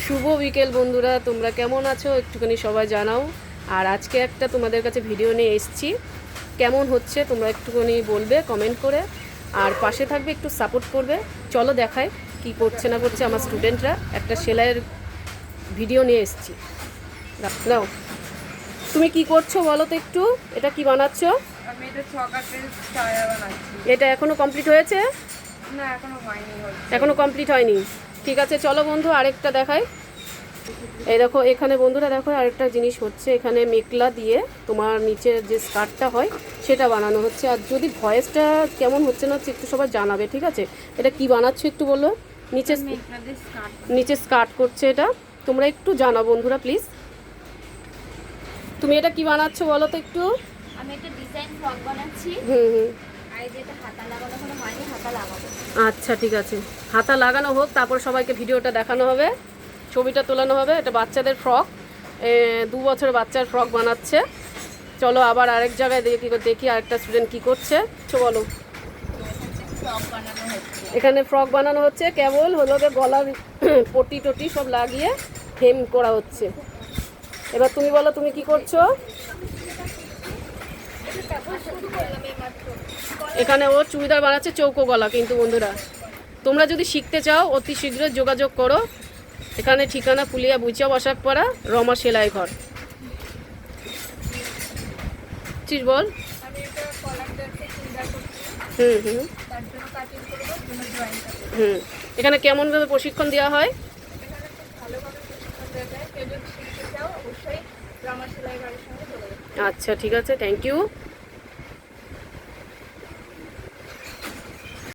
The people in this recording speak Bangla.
শুভ বিকেল বন্ধুরা, তোমরা কেমন আছো একটুখানি সবাই জানাও। আর আজকে একটা তোমাদের কাছে ভিডিও নিয়ে এসেছি, কেমন হচ্ছে তোমরা একটুখানি বলবে কমেন্ট করে, আর পাশে থাকবে, একটু সাপোর্ট করবে। চলো দেখায় কি করছে না করছে আমার স্টুডেন্টরা। একটা সেলাইয়ের ভিডিও নিয়ে এসেছি। নাও, তুমি কি করছো বলো তো একটু। এটা কি বানাচ্ছ? আমি এটা ছকাটের ছায়া বানাচ্ছি। এটা এখনো কমপ্লিট হয়েছে? না, এখনো হয়নি। এখনো কমপ্লিট হয়নি। ঠিক আছে, চলো বন্ধু আরেকটা দেখাই। এই দেখো এখানে বন্ধুরা, দেখো আরেকটা জিনিস হচ্ছে, এখানে মেকলা দিয়ে তোমার নিচের যে স্কার্টটা হয় সেটা বানানো হচ্ছে। আর যদি ভয়েসটা কেমন হচ্ছে না হচ্ছে একটু সবাই জানাবে, ঠিক আছে? এটা কি বানাচ্ছ একটু বললো। নিচে নিচে স্কার্ট করছে এটা, তোমরা একটু জানাও বন্ধুরা প্লিজ। তুমি এটা কি বানাচ্ছ বলো তো একটু। আমি একটা ডিজাইন ফ্রক বানাচ্ছি। হুম। আর এই যে এটা হাতা লাগানো কোনো হয়নি, হাতা লাগাবো। আচ্ছা ঠিক আছে, হাতা লাগানো হোক, তারপর সবাইকে ভিডিওটা দেখানো হবে, ছবিটা তোলানো হবে। এটা বাচ্চাদের ফ্রক, 2 বছরের বাচ্চার ফ্রক বানাচ্ছে। চলো আবার আরেক জায়গায় দেখি আরেকটা স্টুডেন্ট কী করছে। বলো। ফ্রক বানানো হচ্ছে। এখানে ফ্রক বানানো হচ্ছে, কেবল হলো যে গলার পটি টটি সব লাগিয়ে হেম করা হচ্ছে। এবার তুমি বলো, তুমি কি করছো? এখানে ও চুড়িদার বানাচ্ছে চৌকো গলা। কিন্তু বন্ধুরা, তোমরা যদি শিখতে চাও অতি শীঘ্র যোগাযোগ করো। এখানে ঠিকানা পুলিয়া বুচিয়া বসাকপাড়া, রমা সেলাই ঘর। Cheese ball. আমি এটা কলার দেখে চিন্তা করছি, হুম। তার জন্য কাটিং করবো, জন্য ড্রয়িংটা করবো। হুম। এখানে কেমনভাবে প্রশিক্ষণ দেওয়া হয়? এখানে খুব ভালোভাবে প্রশিক্ষণ দেওয়া যায়। কেউ যদি শিখতে চাও অবশ্যই রামা সেলাই বাড়ির সঙ্গে চলে যাবে। আচ্ছা ঠিক আছে, থ্যাংক ইউ।